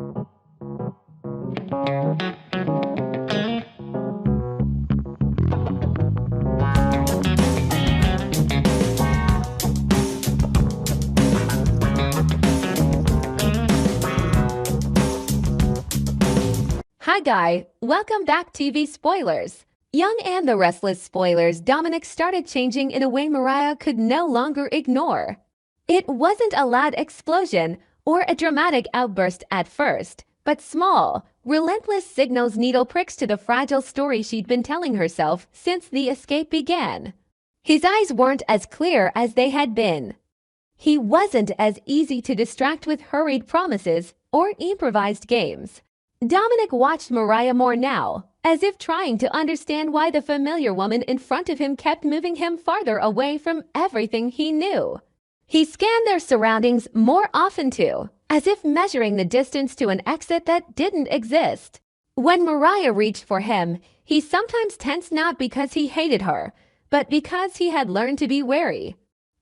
Hi guy, welcome back TV spoilers. Young and the Restless spoilers, Dominic started changing in a way Mariah could no longer ignore. It wasn't a loud explosion or a dramatic outburst at first, but small, relentless signals, needle pricks to the fragile story she'd been telling herself since the escape began. His eyes weren't as clear as they had been. He wasn't as easy to distract with hurried promises or improvised games. Dominic watched Mariah more now, as if trying to understand why the familiar woman in front of him kept moving him farther away from everything he knew. He scanned their surroundings more often too, as if measuring the distance to an exit that didn't exist. When Mariah reached for him, he sometimes tensed, not because he hated her, but because he had learned to be wary.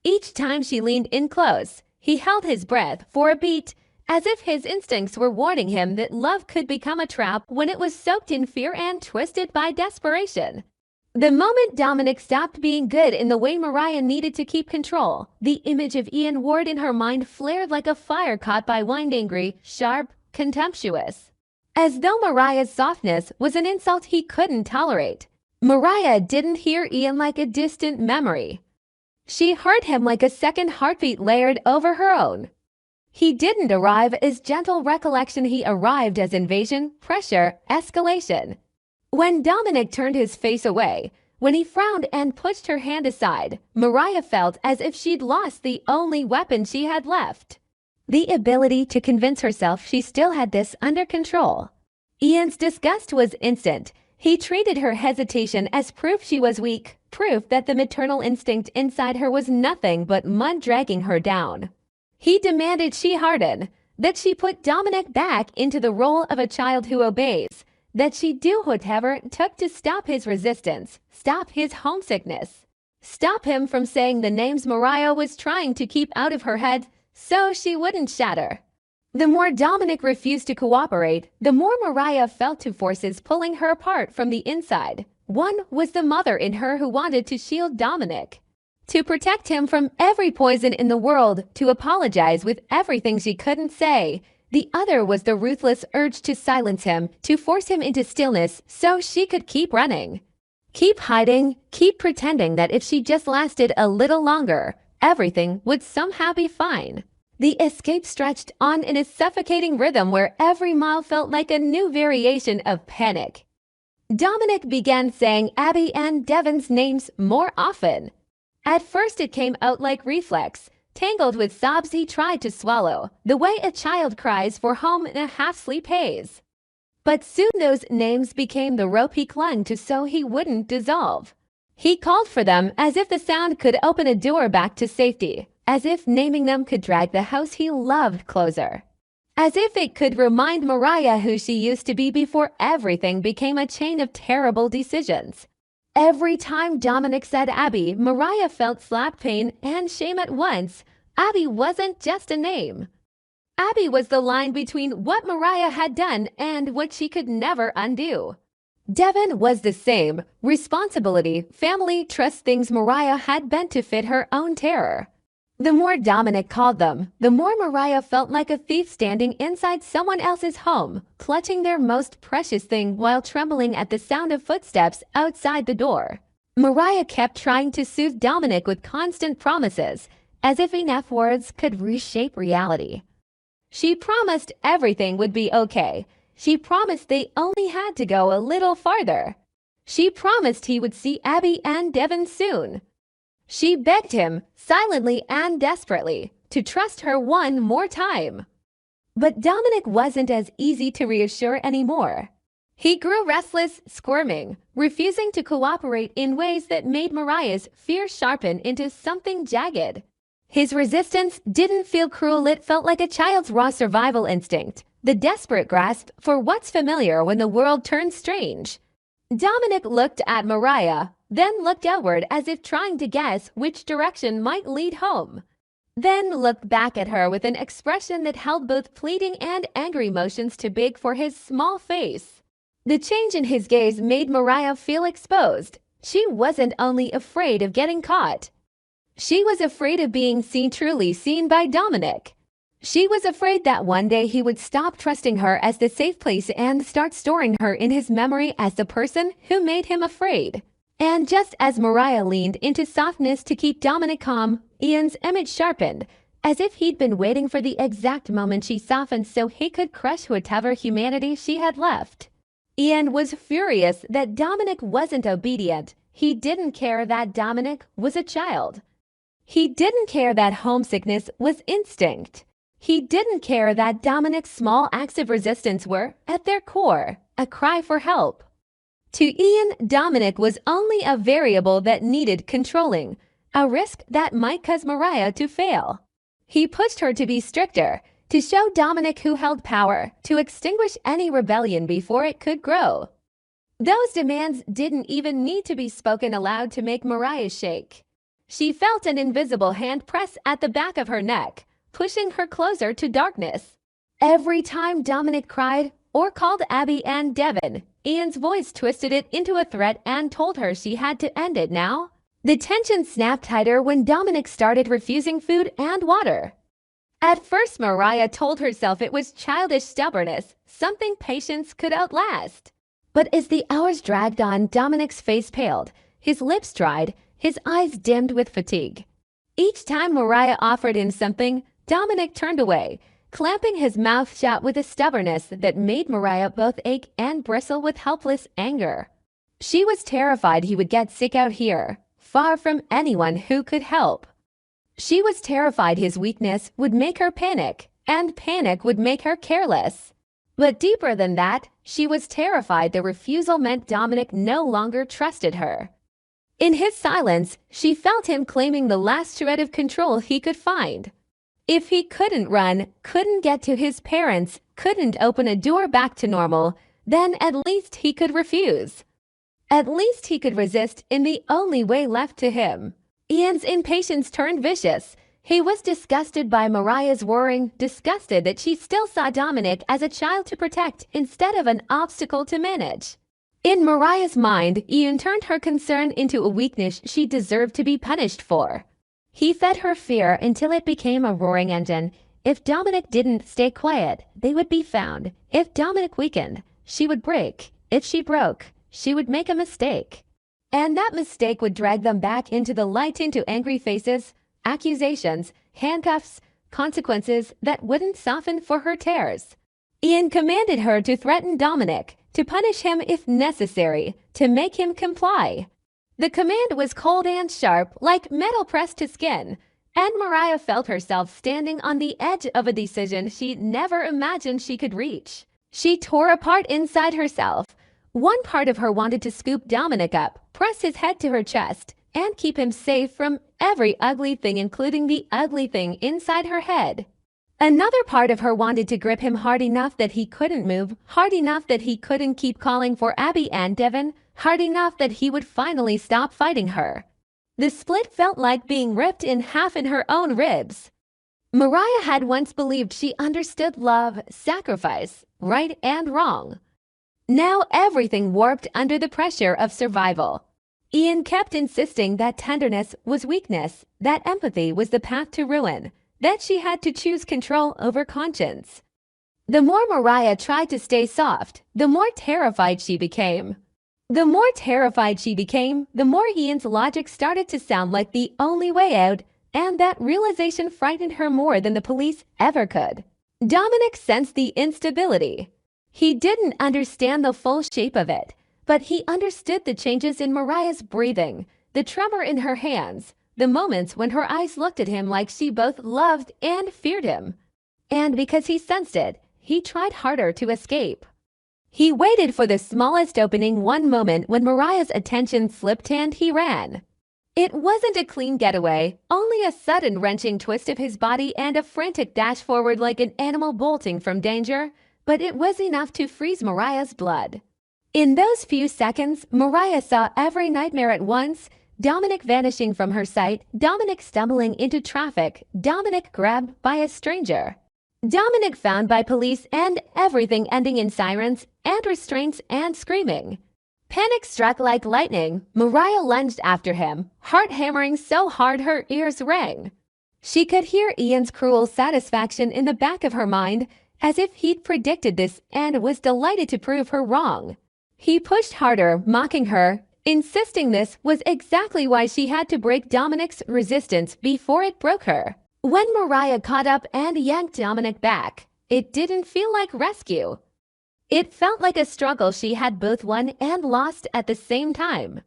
Each time she leaned in close, he held his breath for a beat, as if his instincts were warning him that love could become a trap when it was soaked in fear and twisted by desperation. The moment Dominic stopped being good in the way Mariah needed to keep control, the image of Ian Ward in her mind flared like a fire caught by wind, angry, sharp, contemptuous. As though Mariah's softness was an insult he couldn't tolerate. Mariah didn't hear Ian like a distant memory. She heard him like a second heartbeat layered over her own. He didn't arrive as gentle recollection, he arrived as invasion, pressure, escalation. When Dominic turned his face away, when he frowned and pushed her hand aside, Mariah felt as if she'd lost the only weapon she had left. The ability to convince herself she still had this under control. Ian's disgust was instant. He treated her hesitation as proof she was weak, proof that the maternal instinct inside her was nothing but mud dragging her down. He demanded she harden, that she put Dominic back into the role of a child who obeys, that she do whatever it took to stop his resistance, stop his homesickness, stop him from saying the names Mariah was trying to keep out of her head so she wouldn't shatter. The more Dominic refused to cooperate, the more Mariah felt two forces pulling her apart from the inside. One was the mother in her who wanted to shield Dominic, to protect him from every poison in the world, to apologize with everything she couldn't say. The other was the ruthless urge to silence him, to force him into stillness so she could keep running. Keep hiding, keep pretending that if she just lasted a little longer, everything would somehow be fine. The escape stretched on in a suffocating rhythm where every mile felt like a new variation of panic. Dominic began saying Abby and Devon's names more often. At first it came out like reflex, tangled with sobs he tried to swallow, the way a child cries for home in a half-sleep haze. But soon those names became the rope he clung to so he wouldn't dissolve. He called for them as if the sound could open a door back to safety, as if naming them could drag the house he loved closer. As if it could remind Mariah who she used to be before everything became a chain of terrible decisions. Every time Dominic said Abby, Mariah felt slap pain and shame at once. Abby wasn't just a name. Abby was the line between what Mariah had done and what she could never undo. Devon was the same. Responsibility, family, trust, things Mariah had bent to fit her own terror. The more Dominic called them, the more Mariah felt like a thief standing inside someone else's home, clutching their most precious thing while trembling at the sound of footsteps outside the door. Mariah kept trying to soothe Dominic with constant promises, as if enough words could reshape reality. She promised everything would be okay. She promised they only had to go a little farther. She promised he would see Abby and Devon soon. She begged him, silently and desperately, to trust her one more time. But Dominic wasn't as easy to reassure anymore. He grew restless, squirming, refusing to cooperate in ways that made Mariah's fear sharpen into something jagged. His resistance didn't feel cruel, it felt like a child's raw survival instinct, the desperate grasp for what's familiar when the world turns strange. Dominic looked at Mariah, then looked outward as if trying to guess which direction might lead home. then looked back at her with an expression that held both pleading and angry emotions too big for his small face. The change in his gaze made Mariah feel exposed. She wasn't only afraid of getting caught. She was afraid of being truly seen by Dominic. She was afraid that one day he would stop trusting her as the safe place and start storing her in his memory as the person who made him afraid. And just as Mariah leaned into softness to keep Dominic calm, Ian's image sharpened, as if he'd been waiting for the exact moment she softened so he could crush whatever humanity she had left. Ian was furious that Dominic wasn't obedient. He didn't care that Dominic was a child. He didn't care that homesickness was instinct. He didn't care that Dominic's small acts of resistance were, at their core, a cry for help. To Ian, Dominic was only a variable that needed controlling, a risk that might cause Mariah to fail. He pushed her to be stricter, to show Dominic who held power, to extinguish any rebellion before it could grow. Those demands didn't even need to be spoken aloud to make Mariah shake. She felt an invisible hand press at the back of her neck, pushing her closer to darkness. Every time Dominic cried or called Abby and Devin, Ian's voice twisted it into a threat and told her she had to end it now. The tension snapped tighter when Dominic started refusing food and water. At first, Mariah told herself it was childish stubbornness, something patience could outlast. But as the hours dragged on, Dominic's face paled, his lips dried, his eyes dimmed with fatigue. Each time Mariah offered him something, Dominic turned away, clamping his mouth shut with a stubbornness that made Mariah both ache and bristle with helpless anger. She was terrified he would get sick out here, far from anyone who could help. She was terrified his weakness would make her panic, and panic would make her careless. But deeper than that, she was terrified the refusal meant Dominic no longer trusted her. In his silence, she felt him claiming the last shred of control he could find. If he couldn't run, couldn't get to his parents, couldn't open a door back to normal, then at least he could refuse. At least he could resist in the only way left to him. Ian's impatience turned vicious. He was disgusted by Mariah's worrying, disgusted that she still saw Dominic as a child to protect instead of an obstacle to manage. In Mariah's mind, Ian turned her concern into a weakness she deserved to be punished for. He fed her fear until it became a roaring engine. If Dominic didn't stay quiet, they would be found. If Dominic weakened, she would break. If she broke, she would make a mistake. And that mistake would drag them back into the light, into angry faces, accusations, handcuffs, consequences that wouldn't soften for her tears. Ian commanded her to threaten Dominic, to punish him if necessary, to make him comply. The command was cold and sharp, like metal pressed to skin, and Mariah felt herself standing on the edge of a decision she never imagined she could reach. She tore apart inside herself. One part of her wanted to scoop Dominic up, press his head to her chest, and keep him safe from every ugly thing, including the ugly thing inside her head. Another part of her wanted to grip him hard enough that he couldn't move, hard enough that he couldn't keep calling for Abby and Devin, hard enough that he would finally stop fighting her. The split felt like being ripped in half in her own ribs. Mariah had once believed she understood love, sacrifice, right and wrong. Now everything warped under the pressure of survival. Ian kept insisting that tenderness was weakness, that empathy was the path to ruin, that she had to choose control over conscience. The more Mariah tried to stay soft, the more terrified she became. The more terrified she became, the more Ian's logic started to sound like the only way out, and that realization frightened her more than the police ever could. Dominic sensed the instability. He didn't understand the full shape of it, but he understood the changes in Mariah's breathing, the tremor in her hands, the moments when her eyes looked at him like she both loved and feared him. And because he sensed it, he tried harder to escape. He waited for the smallest opening. One moment when Mariah's attention slipped and he ran. It wasn't a clean getaway, only a sudden wrenching twist of his body and a frantic dash forward like an animal bolting from danger, but it was enough to freeze Mariah's blood. In those few seconds, Mariah saw every nightmare at once, Dominic vanishing from her sight, Dominic stumbling into traffic, Dominic grabbed by a stranger. Dominic found by police and everything ending in sirens and restraints and screaming. Panic struck like lightning. Mariah lunged after him, heart hammering so hard her ears rang. She could hear Ian's cruel satisfaction in the back of her mind, as if he'd predicted this and was delighted to prove her wrong. He pushed harder, mocking her, insisting this was exactly why she had to break Dominic's resistance before it broke her. When Mariah caught up and yanked Dominic back, it didn't feel like rescue. It felt like a struggle she had both won and lost at the same time.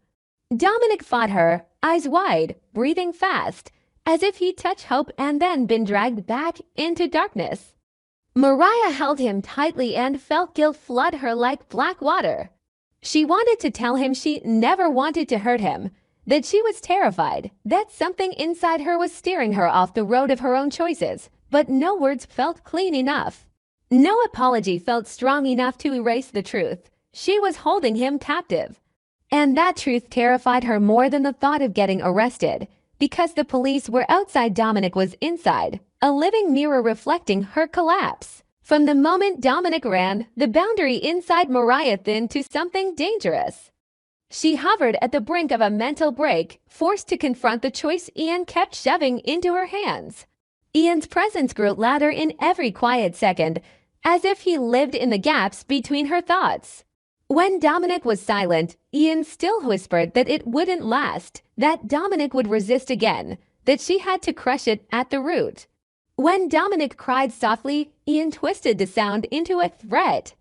Dominic fought her, eyes wide, breathing fast, as if he'd touched hope and then been dragged back into darkness. Mariah held him tightly and felt guilt flood her like black water. She wanted to tell him she never wanted to hurt him, that she was terrified, that something inside her was steering her off the road of her own choices, but no words felt clean enough. No apology felt strong enough to erase the truth. She was holding him captive. And that truth terrified her more than the thought of getting arrested, because the police were outside, Dominic was inside, a living mirror reflecting her collapse. From the moment Dominic ran, the boundary inside Mariah thinned to something dangerous. She hovered at the brink of a mental break, forced to confront the choice Ian kept shoving into her hands. Ian's presence grew louder in every quiet second, as if he lived in the gaps between her thoughts. When Dominic was silent, Ian still whispered that it wouldn't last, that Dominic would resist again, that she had to crush it at the root. When Dominic cried softly, Ian twisted the sound into a threat.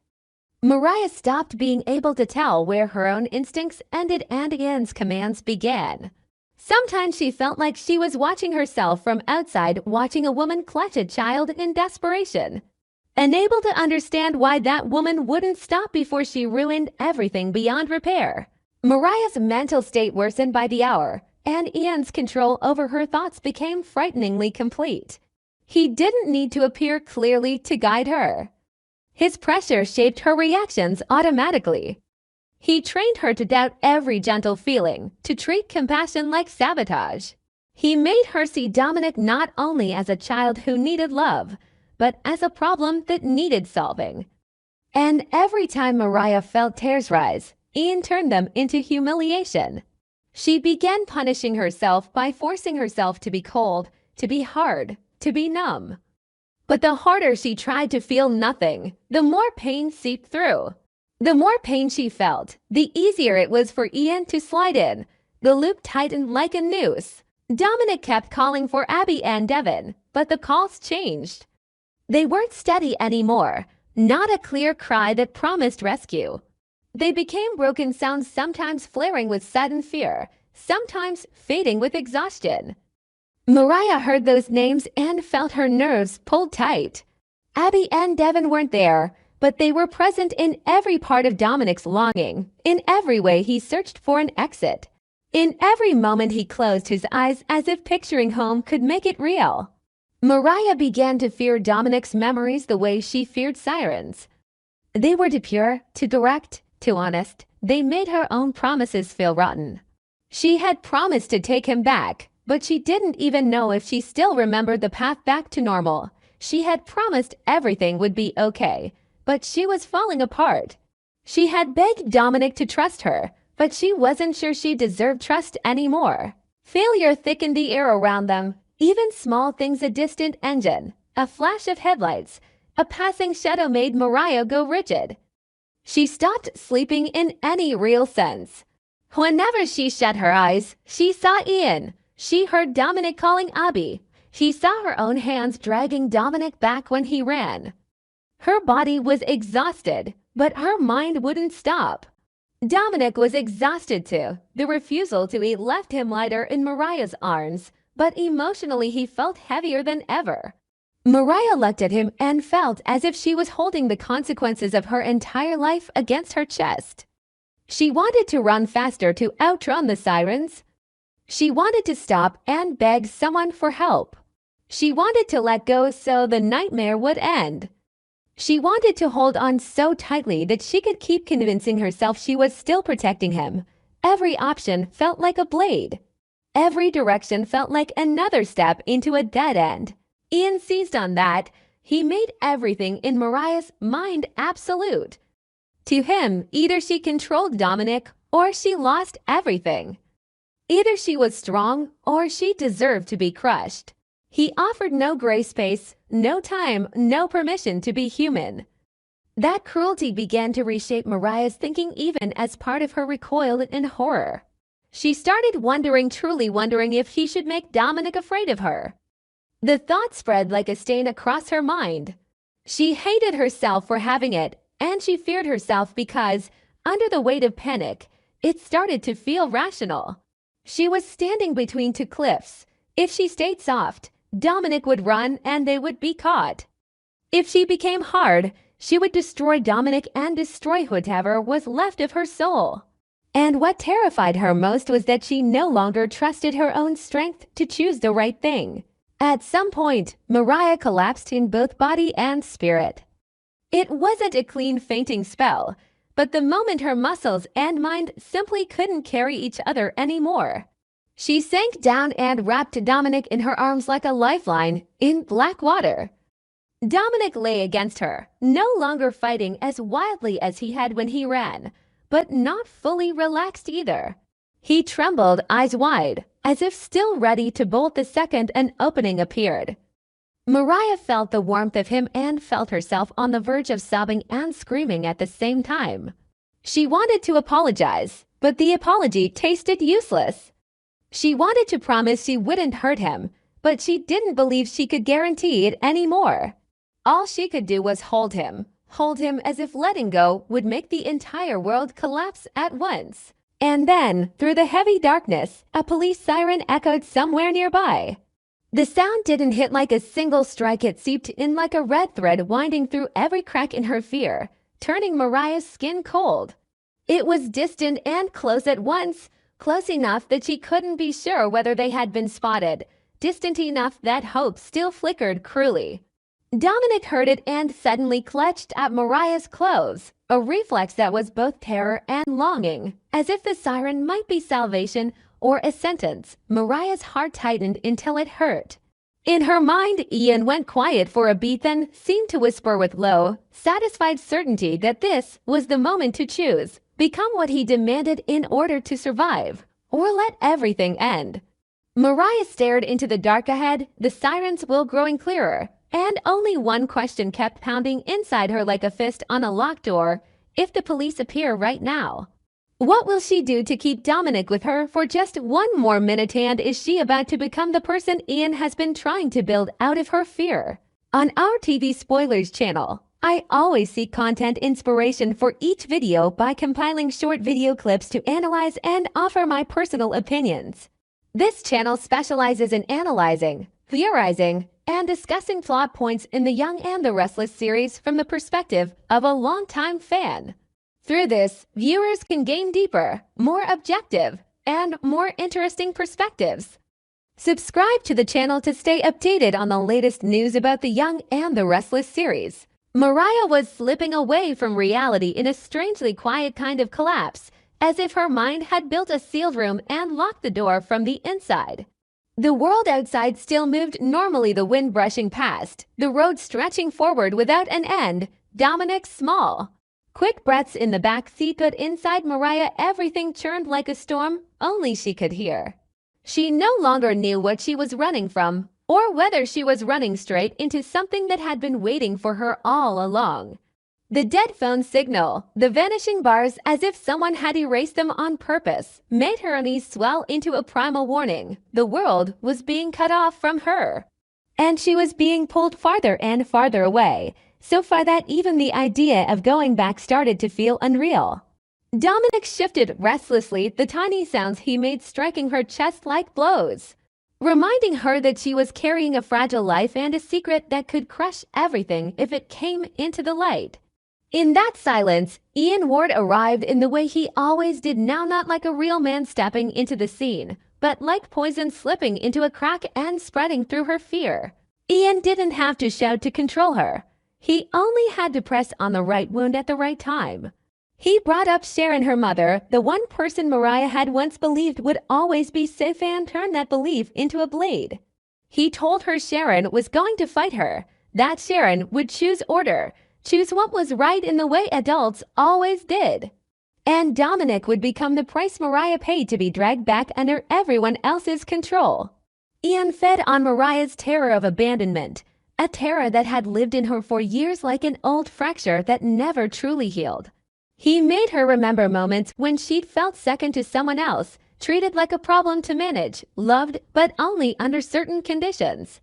Mariah stopped being able to tell where her own instincts ended and Ian's commands began. Sometimes she felt like she was watching herself from outside, watching a woman clutch a child in desperation. Unable to understand why that woman wouldn't stop before she ruined everything beyond repair. Mariah's mental state worsened by the hour, and Ian's control over her thoughts became frighteningly complete. He didn't need to appear clearly to guide her. His pressure shaped her reactions automatically. He trained her to doubt every gentle feeling, to treat compassion like sabotage. He made her see Dominic not only as a child who needed love, but as a problem that needed solving. And every time Mariah felt tears rise, Ian turned them into humiliation. She began punishing herself by forcing herself to be cold, to be hard, to be numb. But the harder she tried to feel nothing, the more pain seeped through. The more pain she felt, the easier it was for Ian to slide in. The loop tightened like a noose. Dominic kept calling for Abby and Devin, but the calls changed. They weren't steady anymore, not a clear cry that promised rescue. They became broken sounds, sometimes flaring with sudden fear, sometimes fading with exhaustion. Mariah heard those names and felt her nerves pulled tight. Abby and Devin weren't there, but they were present in every part of Dominic's longing, in every way he searched for an exit. In every moment he closed his eyes as if picturing home could make it real. Mariah began to fear Dominic's memories the way she feared sirens. They were too pure, too direct, too honest. They made her own promises feel rotten. She had promised to take him back, but she didn't even know if she still remembered the path back to normal. She had promised everything would be okay, but she was falling apart. She had begged Dominic to trust her, but she wasn't sure she deserved trust anymore. Failure thickened the air around them. Even small things, a distant engine, a flash of headlights, a passing shadow made Mariah go rigid. She stopped sleeping in any real sense. Whenever she shut her eyes, she saw Ian. She heard Dominic calling Abby. She saw her own hands dragging Dominic back when he ran. Her body was exhausted, but her mind wouldn't stop. Dominic was exhausted too. The refusal to eat left him lighter in Mariah's arms, but emotionally he felt heavier than ever. Mariah looked at him and felt as if she was holding the consequences of her entire life against her chest. She wanted to run faster to outrun the sirens. She wanted to stop and beg someone for help. She wanted to let go so the nightmare would end. She wanted to hold on so tightly that she could keep convincing herself she was still protecting him, Every option felt like a blade. Every direction felt like another step into a dead end. Ian seized on that. He made everything in Mariah's mind absolute. To him, either she controlled Dominic or she lost everything. Either she was strong or she deserved to be crushed. He offered no gray space, no time, no permission to be human. That cruelty began to reshape Mariah's thinking even as part of her recoiled in horror. She started truly wondering if he should make Dominic afraid of her. The thought spread like a stain across her mind. She hated herself for having it, and she feared herself because, under the weight of panic, it started to feel rational. She was standing between two cliffs. If she stayed soft, Dominic would run and they would be caught. If she became hard, she would destroy Dominic and destroy whatever was left of her soul. And what terrified her most was that she no longer trusted her own strength to choose the right thing. At some point, Mariah collapsed in both body and spirit. It wasn't a clean fainting spell, but the moment her muscles and mind simply couldn't carry each other anymore. She sank down and wrapped Dominic in her arms like a lifeline in black water. Dominic lay against her, no longer fighting as wildly as he had when he ran, but not fully relaxed either. He trembled, eyes wide, as if still ready to bolt the second an opening appeared. Mariah felt the warmth of him and felt herself on the verge of sobbing and screaming at the same time. She wanted to apologize, but the apology tasted useless. She wanted to promise she wouldn't hurt him, but she didn't believe she could guarantee it anymore. All she could do was hold him as if letting go would make the entire world collapse at once. And then, through the heavy darkness, a police siren echoed somewhere nearby. The sound didn't hit like a single strike, it seeped in like a red thread winding through every crack in her fear, turning Mariah's skin cold. It was distant and close at once, close enough that she couldn't be sure whether they had been spotted, distant enough that hope still flickered cruelly. Dominic heard it and suddenly clutched at Mariah's clothes, a reflex that was both terror and longing. As if the siren might be salvation or a sentence, Mariah's heart tightened until it hurt. In her mind, Ian went quiet for a beat, then seemed to whisper with low, satisfied certainty that this was the moment to choose, become what he demanded in order to survive, or let everything end. Mariah stared into the dark ahead, the siren's will growing clearer, and only one question kept pounding inside her like a fist on a locked door: if the police appear right now, what will she do to keep Dominic with her for just one more minute, and is she about to become the person Ian has been trying to build out of her fear? On our TV Spoilers channel, I always seek content inspiration for each video by compiling short video clips to analyze and offer my personal opinions. This channel specializes in analyzing, theorizing, and discussing plot points in The Young and the Restless series from the perspective of a longtime fan. Through this, viewers can gain deeper, more objective, and more interesting perspectives. Subscribe to the channel to stay updated on the latest news about The Young and the Restless series. Mariah was slipping away from reality in a strangely quiet kind of collapse, as if her mind had built a sealed room and locked the door from the inside. The world outside still moved normally, the wind brushing past, the road stretching forward without an end, Dominic small. Quick breaths in the back seat, but inside Mariah everything churned like a storm only she could hear. She no longer knew what she was running from, or whether she was running straight into something that had been waiting for her all along. The dead phone signal, the vanishing bars as if someone had erased them on purpose, made her unease swell into a primal warning. The world was being cut off from her. And she was being pulled farther and farther away, so far that even the idea of going back started to feel unreal. Dominic shifted restlessly, the tiny sounds he made striking her chest like blows, reminding her that she was carrying a fragile life and a secret that could crush everything if it came into the light. In that silence, Ian Ward arrived in the way he always did now, not like a real man stepping into the scene, but like poison slipping into a crack and spreading through her fear. Ian didn't have to shout to control her. He only had to press on the right wound at the right time. He brought up Sharon, her mother, the one person Mariah had once believed would always be safe, and turned that belief into a blade. He told her Sharon was going to fight her, that Sharon would choose order, choose what was right in the way adults always did. And Dominic would become the price Mariah paid to be dragged back under everyone else's control. Ian fed on Mariah's terror of abandonment, a terror that had lived in her for years like an old fracture that never truly healed. He made her remember moments when she'd felt second to someone else, treated like a problem to manage, loved but only under certain conditions.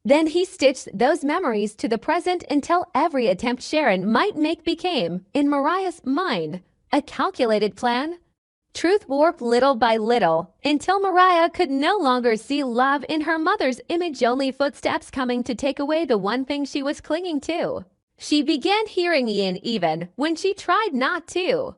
Then he stitched those memories to the present until every attempt Sharon might make became, in Mariah's mind, a calculated plan. Truth warped little by little, until Mariah could no longer see love in her mother's image, only footsteps coming to take away the one thing she was clinging to. She began hearing Ian even when she tried not to.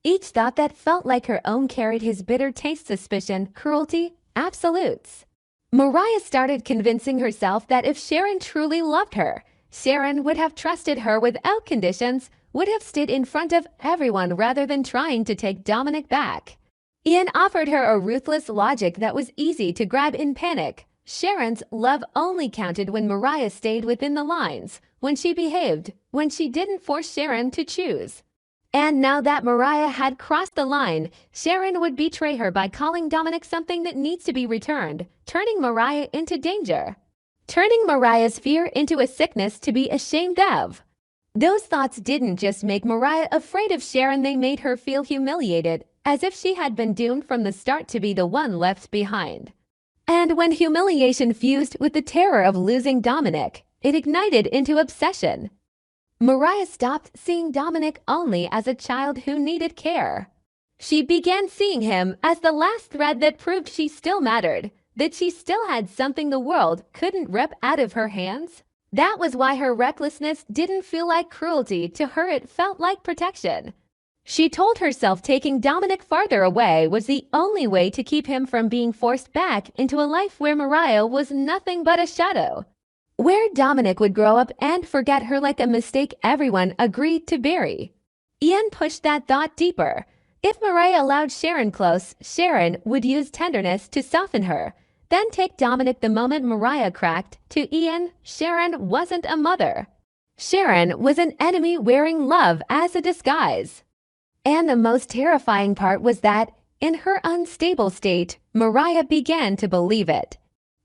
Each thought that felt like her own carried his bitter taste, suspicion, cruelty, absolutes. Mariah started convincing herself that if Sharon truly loved her, Sharon would have trusted her without conditions, would have stood in front of everyone rather than trying to take Dominic back. Ian offered her a ruthless logic that was easy to grab in panic. Sharon's love only counted when Mariah stayed within the lines, when she behaved, when she didn't force Sharon to choose. And now that Mariah had crossed the line, Sharon would betray her by calling Dominic something that needs to be returned, turning Mariah into danger. Turning Mariah's fear into a sickness to be ashamed of. Those thoughts didn't just make Mariah afraid of Sharon, they made her feel humiliated, as if she had been doomed from the start to be the one left behind. And when humiliation fused with the terror of losing Dominic, it ignited into obsession. Mariah stopped seeing Dominic only as a child who needed care. She began seeing him as the last thread that proved she still mattered, that she still had something the world couldn't rip out of her hands. That was why her recklessness didn't feel like cruelty to her, it felt like protection. She told herself taking Dominic farther away was the only way to keep him from being forced back into a life where Mariah was nothing but a shadow. Where Dominic would grow up and forget her like a mistake everyone agreed to bury. Ian pushed that thought deeper. If Mariah allowed Sharon close, Sharon would use tenderness to soften her, then take Dominic the moment Mariah cracked. To Ian, Sharon wasn't a mother. Sharon was an enemy wearing love as a disguise. And the most terrifying part was that, in her unstable state, Mariah began to believe it.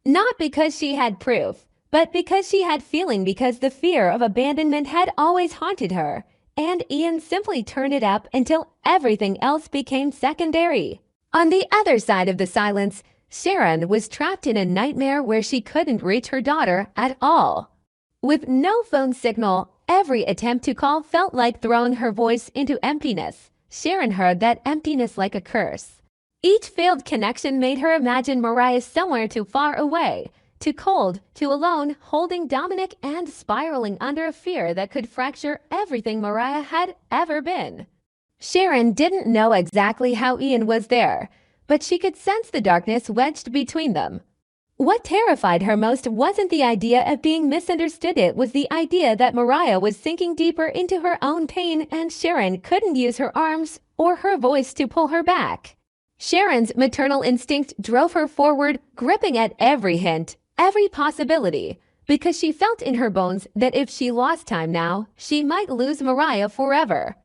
Not because she had proof, but because she had feeling, because the fear of abandonment had always haunted her, and Ian simply turned it up until everything else became secondary. On the other side of the silence, Sharon was trapped in a nightmare where she couldn't reach her daughter at all. With no phone signal, every attempt to call felt like throwing her voice into emptiness. Sharon heard that emptiness like a curse. Each failed connection made her imagine Mariah somewhere too far away, too cold, too alone, holding Dominic and spiraling under a fear that could fracture everything Mariah had ever been. Sharon didn't know exactly how Ian was there, but she could sense the darkness wedged between them. What terrified her most wasn't the idea of being misunderstood, it was the idea that Mariah was sinking deeper into her own pain and Sharon couldn't use her arms or her voice to pull her back. Sharon's maternal instinct drove her forward, gripping at every hint, every possibility, because she felt in her bones that if she lost time now, she might lose Mariah forever.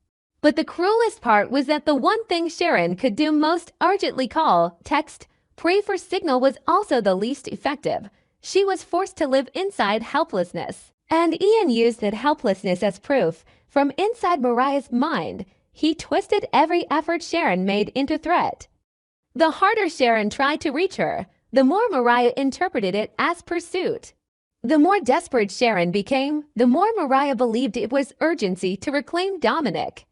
But the cruelest part was that the one thing Sharon could do most urgently, call, text, pray for signal, was also the least effective. She was forced to live inside helplessness. And Ian used that helplessness as proof. From inside Mariah's mind, he twisted every effort Sharon made into threat. The harder Sharon tried to reach her, the more Mariah interpreted it as pursuit. The more desperate Sharon became, the more Mariah believed it was urgency to reclaim Dominic.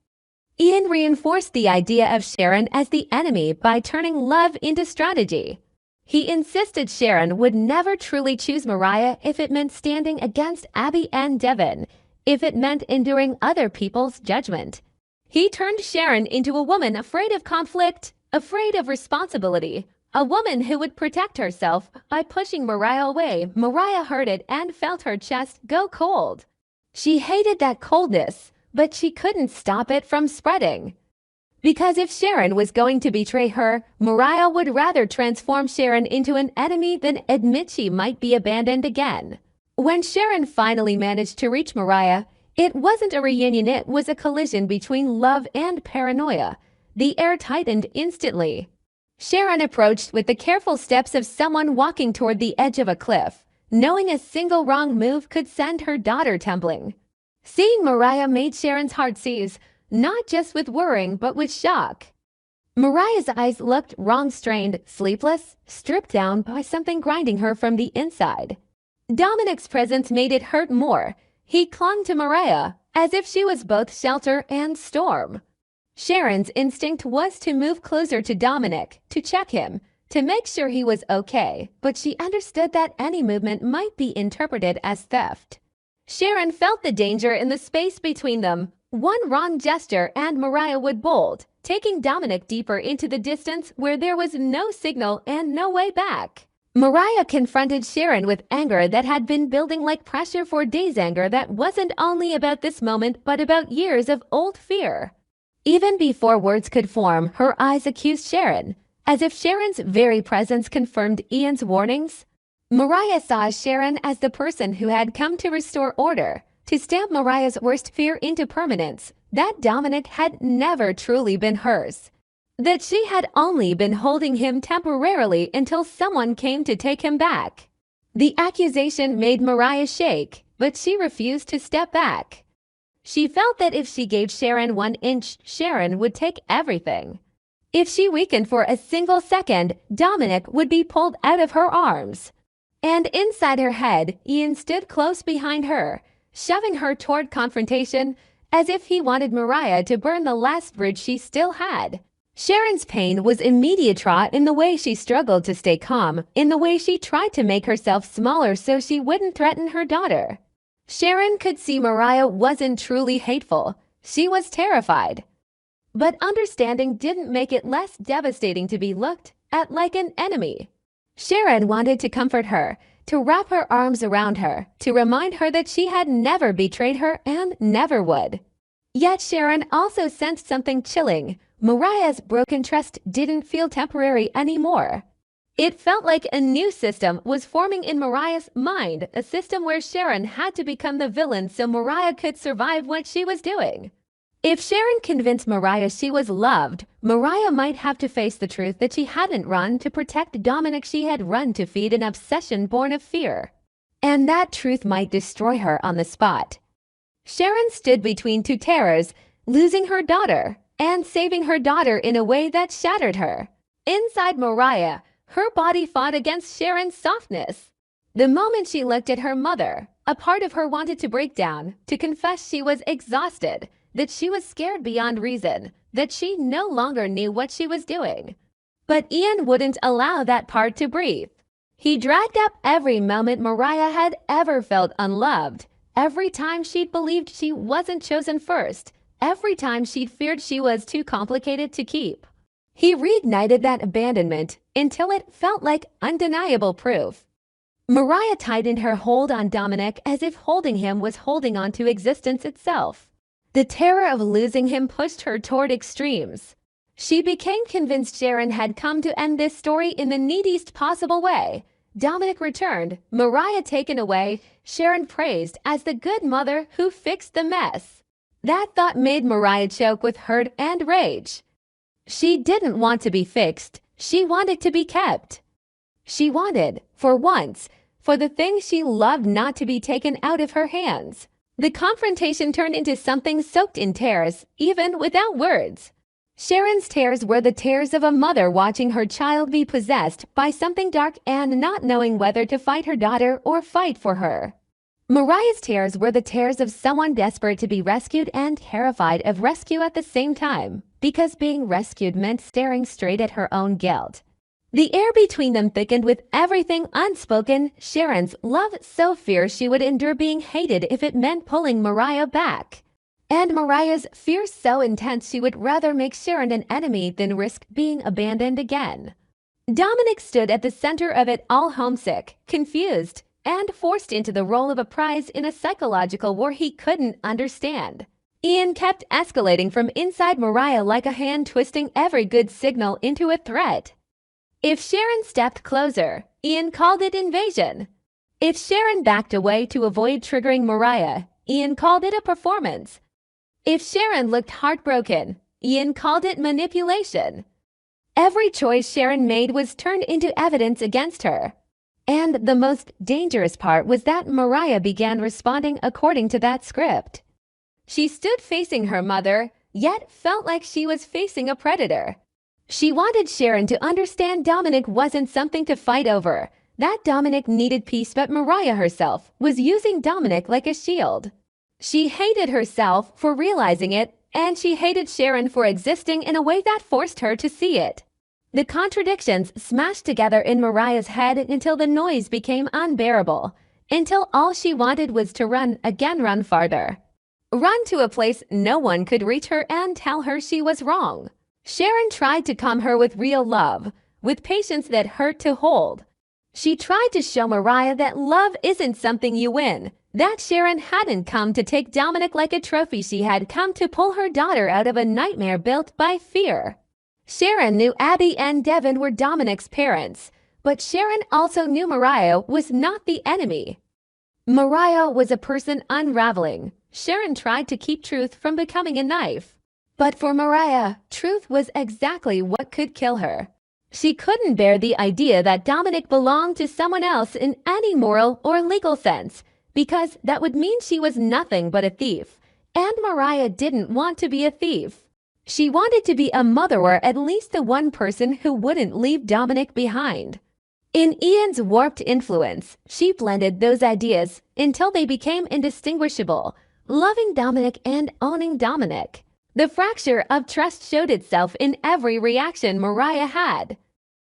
Ian reinforced the idea of Sharon as the enemy by turning love into strategy. He insisted Sharon would never truly choose Mariah if it meant standing against Abby and Devin, if it meant enduring other people's judgment. He turned Sharon into a woman afraid of conflict, afraid of responsibility, a woman who would protect herself by pushing Mariah away. Mariah heard it and felt her chest go cold. She hated that coldness. but she couldn't stop it from spreading. Because if Sharon was going to betray her, Mariah would rather transform Sharon into an enemy than admit she might be abandoned again. When Sharon finally managed to reach Mariah, it wasn't a reunion, it was a collision between love and paranoia. The air tightened instantly. Sharon approached with the careful steps of someone walking toward the edge of a cliff, knowing a single wrong move could send her daughter tumbling. Seeing Mariah made Sharon's heart seize, not just with worrying but with shock. Mariah's eyes looked wrong-strained, sleepless, stripped down by something grinding her from the inside. Dominic's presence made it hurt more. He clung to Mariah, as if she was both shelter and storm. Sharon's instinct was to move closer to Dominic, to check him, to make sure he was okay, but she understood that any movement might be interpreted as theft. Sharon felt the danger in the space between them. One wrong gesture and Mariah would bolt, taking Dominic deeper into the distance where there was no signal and no way back. Mariah confronted Sharon with anger that had been building like pressure for days, anger that wasn't only about this moment but about years of old fear. Even before words could form, her eyes accused Sharon, as if Sharon's very presence confirmed Ian's warnings. Mariah saw Sharon as the person who had come to restore order, to stamp Mariah's worst fear into permanence, that Dominic had never truly been hers. That she had only been holding him temporarily until someone came to take him back. The accusation made Mariah shake, but she refused to step back. She felt that if she gave Sharon 1 inch, Sharon would take everything. If she weakened for a single second, Dominic would be pulled out of her arms. And inside her head, Ian stood close behind her, shoving her toward confrontation, as if he wanted Mariah to burn the last bridge she still had. Sharon's pain was immediate, in the way she struggled to stay calm, in the way she tried to make herself smaller so she wouldn't threaten her daughter. Sharon could see Mariah wasn't truly hateful. She was terrified. But understanding didn't make it less devastating to be looked at like an enemy. Sharon wanted to comfort her, to wrap her arms around her, to remind her that she had never betrayed her and never would. Yet Sharon also sensed something chilling. Mariah's broken trust didn't feel temporary anymore. It felt like a new system was forming in Mariah's mind, a system where Sharon had to become the villain so Mariah could survive what she was doing. If Sharon convinced Mariah she was loved, Mariah might have to face the truth that she hadn't run to protect Dominic, she had run to feed an obsession born of fear. And that truth might destroy her on the spot. Sharon stood between two terrors, losing her daughter and saving her daughter in a way that shattered her. Inside Mariah, her body fought against Sharon's softness. The moment she looked at her mother, a part of her wanted to break down, to confess she was exhausted, that she was scared beyond reason, that she no longer knew what she was doing. But Ian wouldn't allow that part to breathe. He dragged up every moment Mariah had ever felt unloved, every time she'd believed she wasn't chosen first, every time she'd feared she was too complicated to keep. He reignited that abandonment until it felt like undeniable proof. Mariah tightened her hold on Dominic as if holding him was holding on to existence itself. The terror of losing him pushed her toward extremes. She became convinced Sharon had come to end this story in the neatest possible way. Dominic returned, Mariah taken away, Sharon praised as the good mother who fixed the mess. That thought made Mariah choke with hurt and rage. She didn't want to be fixed, she wanted to be kept. She wanted, for once, for the thing she loved not to be taken out of her hands. The confrontation turned into something soaked in tears, even without words. Sharon's tears were the tears of a mother watching her child be possessed by something dark and not knowing whether to fight her daughter or fight for her. Mariah's tears were the tears of someone desperate to be rescued and terrified of rescue at the same time, because being rescued meant staring straight at her own guilt. The air between them thickened with everything unspoken. Sharon's love so fierce she would endure being hated if it meant pulling Mariah back. And Mariah's fear so intense she would rather make Sharon an enemy than risk being abandoned again. Dominic stood at the center of it all, homesick, confused, and forced into the role of a prize in a psychological war he couldn't understand. Ian kept escalating from inside Mariah like a hand twisting every good signal into a threat. If Sharon stepped closer, Ian called it invasion. If Sharon backed away to avoid triggering Mariah, Ian called it a performance. If Sharon looked heartbroken, Ian called it manipulation. Every choice Sharon made was turned into evidence against her. And the most dangerous part was that Mariah began responding according to that script. She stood facing her mother, yet felt like she was facing a predator. She wanted Sharon to understand Dominic wasn't something to fight over, that Dominic needed peace, but Mariah herself was using Dominic like a shield. She hated herself for realizing it, and she hated Sharon for existing in a way that forced her to see it. The contradictions smashed together in Mariah's head until the noise became unbearable, until all she wanted was to run farther. Run to a place no one could reach her and tell her she was wrong. Sharon tried to calm her with real love, with patience that hurt to hold. She tried to show Mariah that love isn't something you win, that Sharon hadn't come to take Dominic like a trophy, she had come to pull her daughter out of a nightmare built by fear. Sharon knew Abby and Devin were Dominic's parents, but Sharon also knew Mariah was not the enemy. Mariah was a person unraveling. Sharon tried to keep truth from becoming a knife. But for Mariah, truth was exactly what could kill her. She couldn't bear the idea that Dominic belonged to someone else in any moral or legal sense, because that would mean she was nothing but a thief, and Mariah didn't want to be a thief. She wanted to be a mother, or at least the one person who wouldn't leave Dominic behind. In Ian's warped influence, she blended those ideas until they became indistinguishable, loving Dominic and owning Dominic. The fracture of trust showed itself in every reaction Mariah had.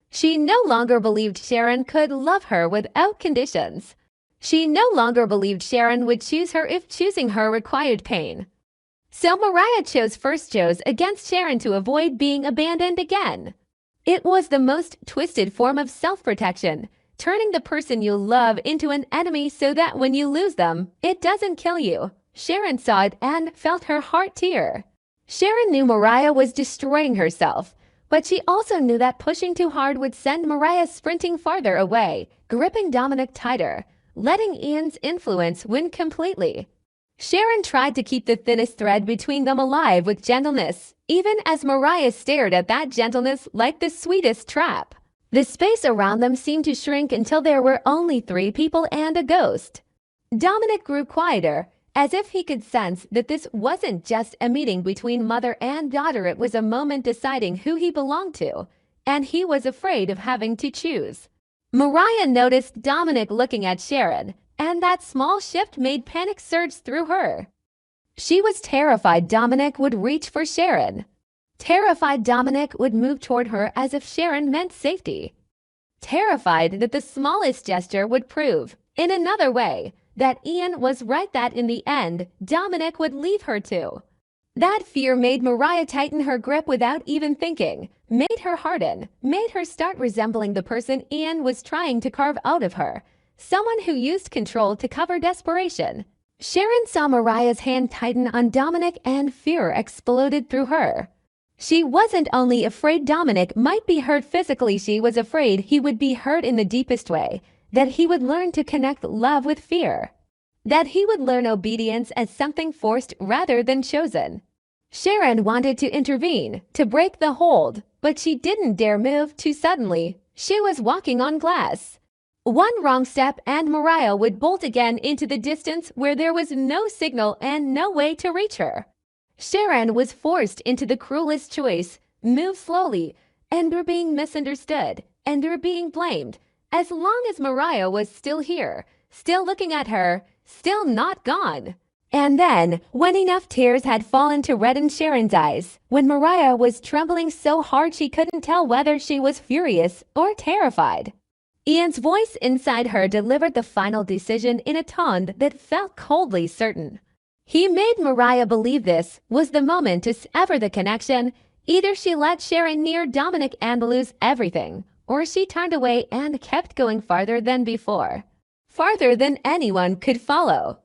She no longer believed Sharon could love her without conditions. She no longer believed Sharon would choose her if choosing her required pain. So Mariah chose against Sharon to avoid being abandoned again. It was the most twisted form of self-protection, turning the person you love into an enemy so that when you lose them, it doesn't kill you. Sharon saw it and felt her heart tear. Sharon knew Mariah was destroying herself, but she also knew that pushing too hard would send Mariah sprinting farther away, gripping Dominic tighter, letting Ian's influence win completely. Sharon tried to keep the thinnest thread between them alive with gentleness, even as Mariah stared at that gentleness like the sweetest trap. The space around them seemed to shrink until there were only 3 people and a ghost. Dominic grew quieter, as if he could sense that this wasn't just a meeting between mother and daughter, it was a moment deciding who he belonged to, and he was afraid of having to choose. Mariah noticed Dominic looking at Sharon, and that small shift made panic surge through her. She was terrified Dominic would reach for Sharon. Terrified Dominic would move toward her as if Sharon meant safety. Terrified that the smallest gesture would prove, in another way, that Ian was right, that in the end, Dominic would leave her too. That fear made Mariah tighten her grip without even thinking, made her harden, made her start resembling the person Ian was trying to carve out of her, someone who used control to cover desperation. Sharon saw Mariah's hand tighten on Dominic and fear exploded through her. She wasn't only afraid Dominic might be hurt physically, she was afraid he would be hurt in the deepest way, that he would learn to connect love with fear, that he would learn obedience as something forced rather than chosen. Sharon wanted to intervene, to break the hold, but she didn't dare move too suddenly. She was walking on glass. One wrong step and Mariah would bolt again into the distance where there was no signal and no way to reach her. Sharon was forced into the cruelest choice: move slowly, endure being misunderstood, endure being blamed, as long as Mariah was still here, still looking at her, still not gone. And then, when enough tears had fallen to redden Sharon's eyes, when Mariah was trembling so hard she couldn't tell whether she was furious or terrified, Ian's voice inside her delivered the final decision in a tone that felt coldly certain. He made Mariah believe this was the moment to sever the connection. Either she let Sharon near Dominic and lose everything, or she turned away and kept going farther than before, farther than anyone could follow.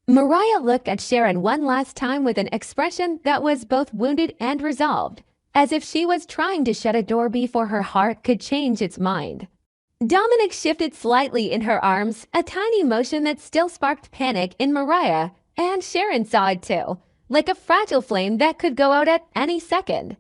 Mariah looked at Sharon one last time with an expression that was both wounded and resolved, as if she was trying to shut a door before her heart could change its mind. Dominic shifted slightly in her arms, a tiny motion that still sparked panic in Mariah, and Sharon saw it too, like a fragile flame that could go out at any second.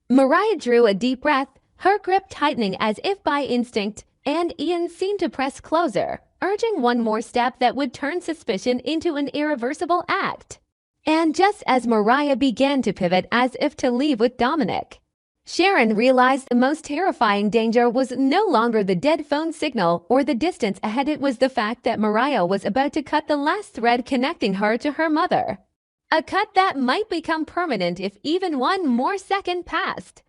Mariah drew a deep breath, her grip tightening as if by instinct, and Ian seemed to press closer, urging one more step that would turn suspicion into an irreversible act. And just as Mariah began to pivot as if to leave with Dominic, Sharon realized the most terrifying danger was no longer the dead phone signal or the distance ahead. It was the fact that Mariah was about to cut the last thread connecting her to her mother. A cut that might become permanent if even one more second passed.